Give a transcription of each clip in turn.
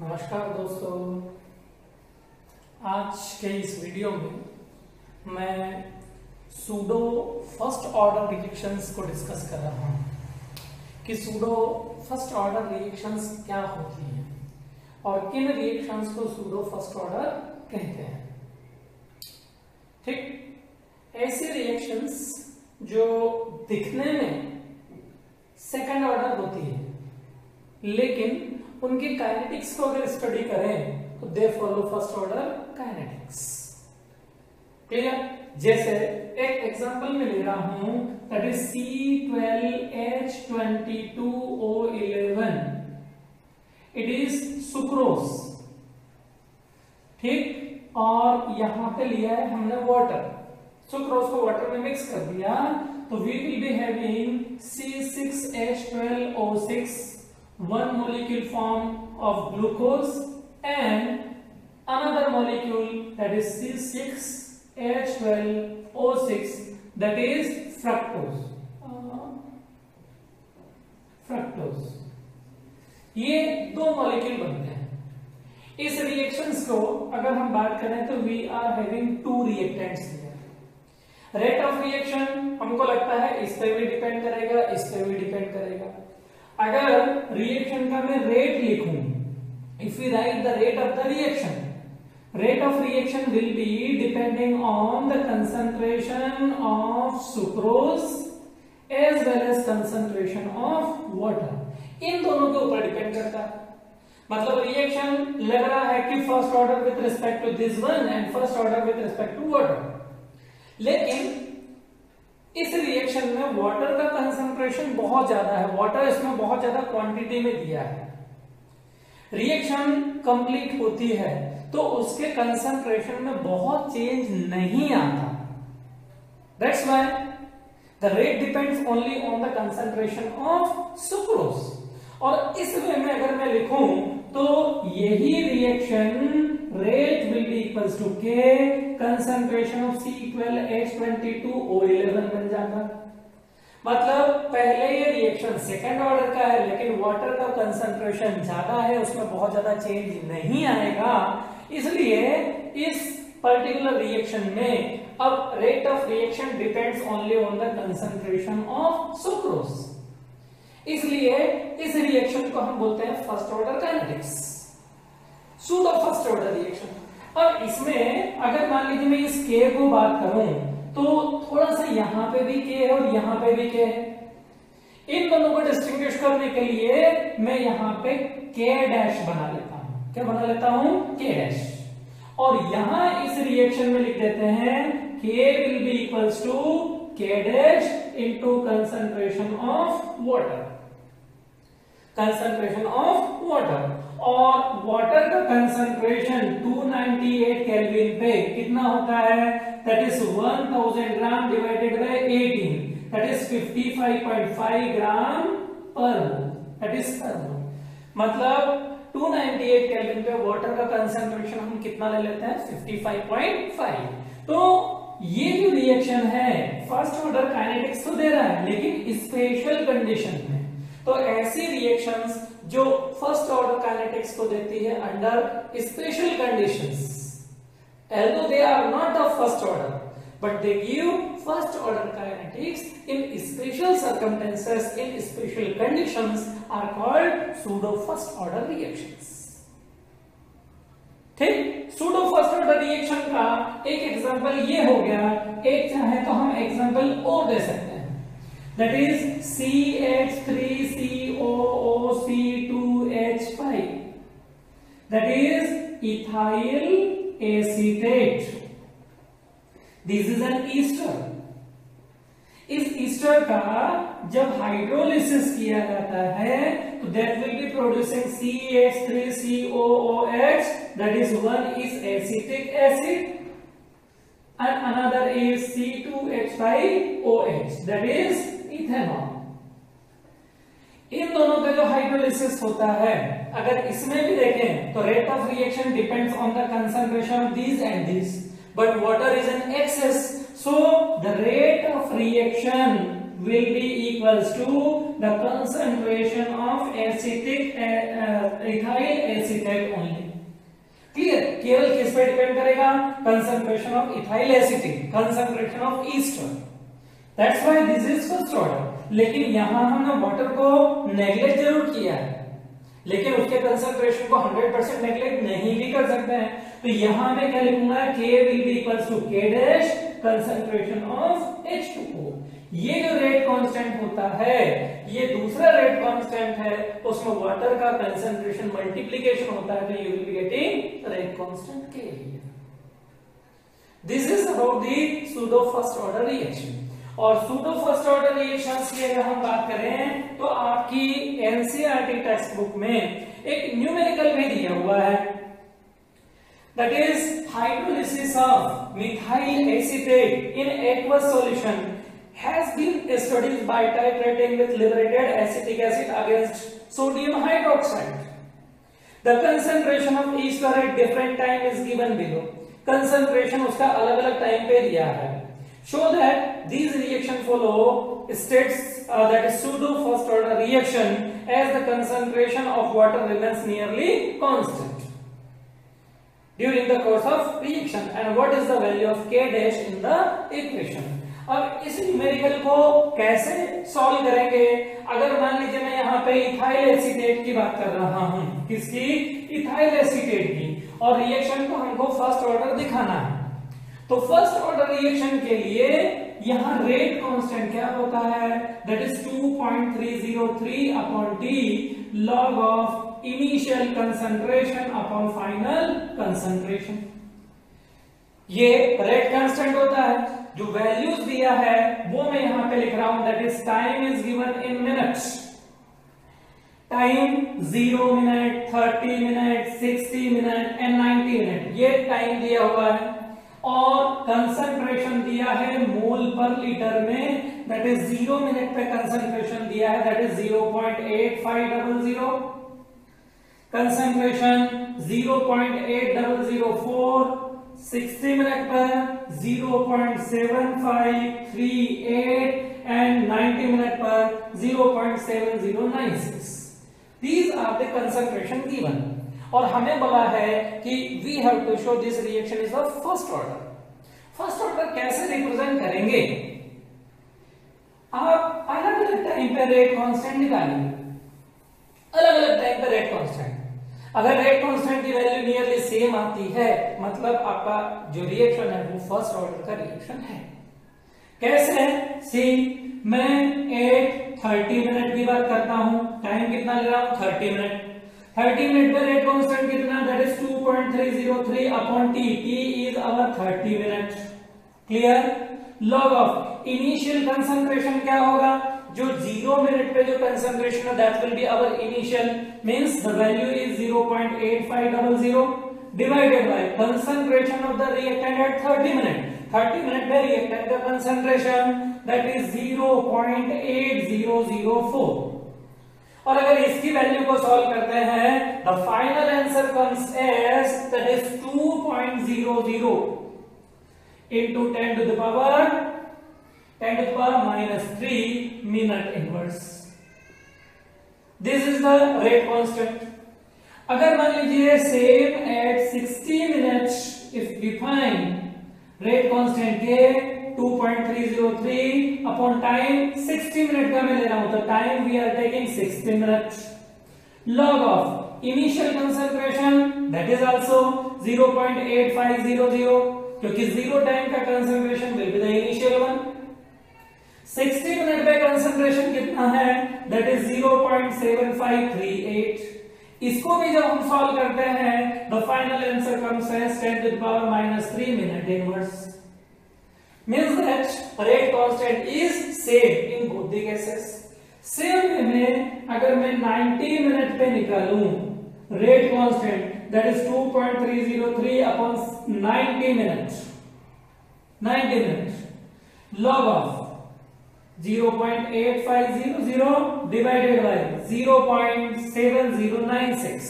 नमस्कार दोस्तों, आज के इस वीडियो में मैं सूडो फर्स्ट ऑर्डर रिएक्शंस को डिस्कस कर रहा हूं कि सूडो फर्स्ट ऑर्डर रिएक्शंस क्या होती हैं और किन रिएक्शंस को सूडो फर्स्ट ऑर्डर कहते हैं। ठीक, ऐसे रिएक्शंस जो दिखने में सेकंड ऑर्डर होती है लेकिन उनके काइनेटिक्स को अगर स्टडी करें तो they follow first order kinetics. Clear? जैसे एक एग्जांपल में ले रहा हूं, that is C12H22O11, it is sucrose. ठीक, और यहां पे लिया है हमने वाटर, सुक्रोज को वाटर में मिक्स कर दिया तो we will be having C6H12O6, one molecule form of glucose and another molecule that is C6H12O6 that is fructose। fructose ये दो मॉलिक्यूल बनते हैं। इस रिएक्शंस को अगर हम बात करें तो we are having two reactants here. Rate of reaction हमको लगता है इस पे भी डिपेंड करेगा, इस पे भी डिपेंड करेगा। अगर रिएक्शन का मैं रेट लिखूं, if we write the rate of the reaction, rate of reaction will be depending on the concentration of sucrose as well as concentration of water। इन दोनों के ऊपर डिपेंड करता है। मतलब रिएक्शन लग रहा है कि first order with respect to this one and first order with respect to water, लेकिन इस रिएक्शन में वाटर का कंसंट्रेशन बहुत ज्यादा है, वाटर इसमें बहुत ज्यादा क्वांटिटी में दिया है। रिएक्शन कंप्लीट होती है तो उसके कंसंट्रेशन में बहुत चेंज नहीं आता। That's why the rate depends only on the concentration of sucrose. और इस वे में अगर मैं लिखूं तो यही reaction rate will be equals to k concentration of C12H22O11 बन जाता। मतलब पहले ये रिएक्शन सेकंड ऑर्डर का है लेकिन वाटर का कंसंट्रेशन ज्यादा है, उसमें बहुत ज्यादा चेंज नहीं आएगा, इसलिए इस पर्टिकुलर रिएक्शन में अब rate of reaction depends only on the concentration of sucrose. इसलिए इस रिएक्शन को हम बोलते हैं first order kinetics, pseudo first order reaction. अब इसमें अगर मान लीजिए मैं इस के को बात करूं तो थोड़ा सा यहां पे भी के है और यहां पे भी के है। इन दोनों को डिस्टिंग्विश करने के लिए मैं यहां पे के डैश बना लेता हूं। क्या बना लेता हूं? के डैश। और यहां इस रिएक्शन में लिख देते हैं के विल बी इक्वल्स टू के dash into concentration of water, concentration of water. और वाटर का कंसंट्रेशन 298 केल्विन पे कितना होता है? That is 1000 gram divided by 18, that is 55.5 ग्राम पर मोल, दैट इज पर मोल। मतलब 298 केल्विन पे वाटर का कंसंट्रेशन हम कितना ले लेते हैं? 55.5। तो ये जो रिएक्शन है फर्स्ट ऑर्डर काइनेटिक्स तो दे रहा है लेकिन स्पेशल कंडीशन में। तो ऐसी रिएक्शंस जो फर्स्ट ऑर्डर काइनेटिक्स को देती है under special conditions, although they are not the first order but they give first order kinetics in special circumstances, in special conditions are called pseudo first order reactions। ठीक, pseudo first order reaction का एक example ये हो गया। एक चाहे तो हम एग्जांपल और दे सकते हैं, that is CH3COOC2H5, that is ethyl acetate. This is an ester. इस ईस्टर का जब हाइड्रोलिसिस किया जाता है तो that will be producing CH3COOH, that is one is acetic acid and another is C2H5OH, that is ethanol. इन दोनों का जो हाइड्रोलिसिस होता है अगर इसमें भी देखें तो rate of reaction depends on the concentration of this and this, but water is in excess, so the rate of reaction will be equals to the concentration of acetic ethyl acetate पे depend करेगा? Concentration of ethyl acetic, concentration of Easter. That's why this is first order. लेकिन यहां हमने water को neglect जरूर किया है, लेकिन उसके कंसंट्रेशन को 100% नेग्लेक्ट नहीं भी कर सकते हैं। तो यहां मैं क्या लिखूंगा? K will be equals to K dash concentration of H2O। ये जो रेट कांस्टेंट होता है, ये दूसरा रेट कांस्टेंट है, उसमें वाटर का कंसंट्रेशन मल्टीप्लिकेशन होता है, तो you will be getting rate constant K। This is about the pseudo first order reaction. और सूडो फर्स्ट ऑर्डर रिएक्शंस की अगर हम बात करें तो आपकी एनसीईआरटी टेक्स्ट बुक में एक न्यूमेरिकल भी दिया हुआ है, that is hydrolysis of methyl acetate in aqueous solution has been studied by titrating with liberated acetic acid against sodium hydroxide. The concentration of ester at different time is given below. Concentration उसका अलग-अलग time पे दिया है। Show that these reaction follow states that is pseudo first order reaction as the concentration of water remains nearly constant during the course of reaction. And what is the value of K dash in the equation? अब इस numerical को कैसे solve करेंगे? अगर मान लीजिए मैं यहाँ पे इथाइल एसीटेट की बात कर रहा हूँ, किसकी? इथाइल एसीटेट की, और रिएक्शन को हमको फर्स्ट ऑर्डर दिखाना है। तो फर्स्ट ऑर्डर रिएक्शन के लिए यहाँ रेट कांस्टेंट क्या होता है? That is 2.303 upon T log of initial concentration upon final concentration. ये रेट कांस्टेंट होता है। जो वैल्यूज दिया है वो मैं यहां पे लिख रहा हूं, that is time is given in minutes. Time 0 minute, 30 minute, 60 minute and 90 minute, ये टाइम दिया हुआ है। और कंसंट्रेशन दिया है मोल पर लीटर में, दैट इज 0 मिनट पे कंसंट्रेशन दिया है, दैट इज 0.8500। कंसंट्रेशन 0.8004, 60 मिनट पर 0.7538 एंड 90 मिनट पर 0.7096। These are the concentration given। और हमें बोला है कि we have to show this reaction is of first order। First order कैसे रिप्रेजेंट करेंगे? आप अलग अलग टाइम पे रेट कांस्टेंट निकालेंगे, अलग अलग टाइम पे रेट कांस्टेंट। अगर रेट कांस्टेंट की वैल्यू नियरली सेम आती है, मतलब आपका जो रिएक्शन है वो फर्स्ट ऑर्डर का रिएक्शन है। कैसे? सी मैं 30 मिनट की बात करता हूं, टाइम कितना ले रहा हूं? 30 मिनट। 30 मिनट पे रेट कांस्टेंट कितना? That is 2.303 upon t. T is our 30 minute. Clear? Log of initial concentration क्या होगा? जो 0 मिनट पे जो कंसंट्रेशन है that will be our initial, means the value is 0.8500 divided by concentration of the reactant at 30 minute. 30 minute पे reactant का concentration that is 0.8004। और अगर इसकी वैल्यू को सॉल्व करते हैं, the final answer comes as that is 2.00 into 10 to the power -3 minute inverse. This is the rate constant. अगर मान लीजिए same at 60 minutes if define rate constant के 2.303 upon time 60 मिनट का मैं ले रहा हूं, तो time we are taking 60 minutes। log of initial concentration that is also 0.8500, क्योंकि 0 टाइम का concentration will be the initial one. 60 minute पे कंसंट्रेशन कितना है? That is 0.7538। इसको भी जब हम सॉल्व करते हैं, the final answer comes as 10 to the power -3 minute inverse. Means that rate constant is same in both the cases. Same way में अगर मैं 90 मिनट पे निकालूं rate constant, that is 2.303 upon 90 minutes, 90 minutes, log of 0.8500 divided by 0.7096।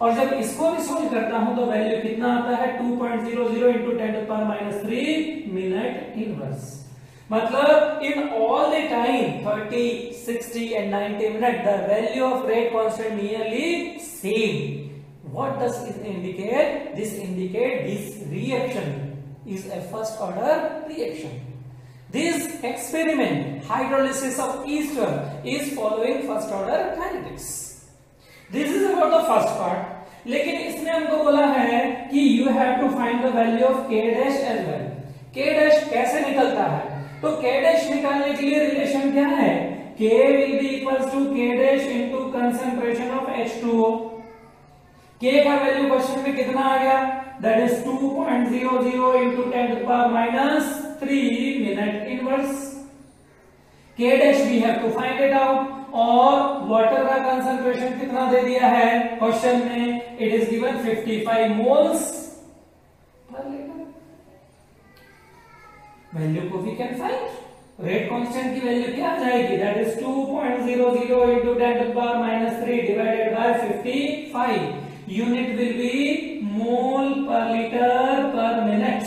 और जब इसको भी solve करता हूं तो वैल्यू कितना आता है? 2.00 into 10 to the power -3 minute inverse. मतलब in all the time 30, 60 and 90 minutes the value of rate constant nearly same। What does it indicate? This indicate this reaction is a first order reaction. This experiment, hydrolysis of ester, is following first order kinetics. This is about the first part. लेकिन इसने हमको बोला है कि you have to find the value of K dash as well. K dash कैसे निकलता है? तो K dash निकालने के लिए रिलेशन क्या है? K will be equals to K dash into concentration of H2O. K का वैल्यू क्वेश्चन में कितना आ गया? That is 2.00 into 10 to the power minus 3 minute inverse. K dash we have to find it out. और water का concentration कितना दे दिया है क्वेश्चन में? It is given 55 moles per litre. Value को we can find. Rate constant की value क्या आ जाएगी? That is 2.00 into 10 to the power minus 3 divided by 55. Unit will be mole per litre per minute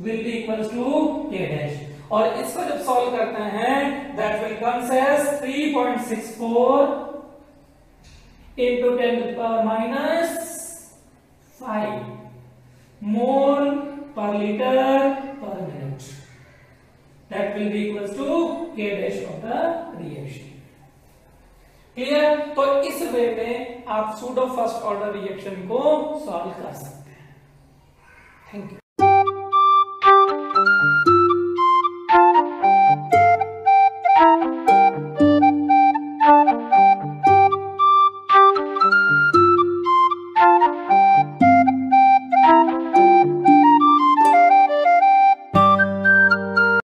will be equals to K dash. और इसको जब solve करते हैं that will comes as 3.64 into 10 to the power minus 5 mole per litre per minute. That will be equals to K dash of the reaction. Clear? तो इस way में आप pseudo first order reaction को solve कर सकते हैं. Thank you.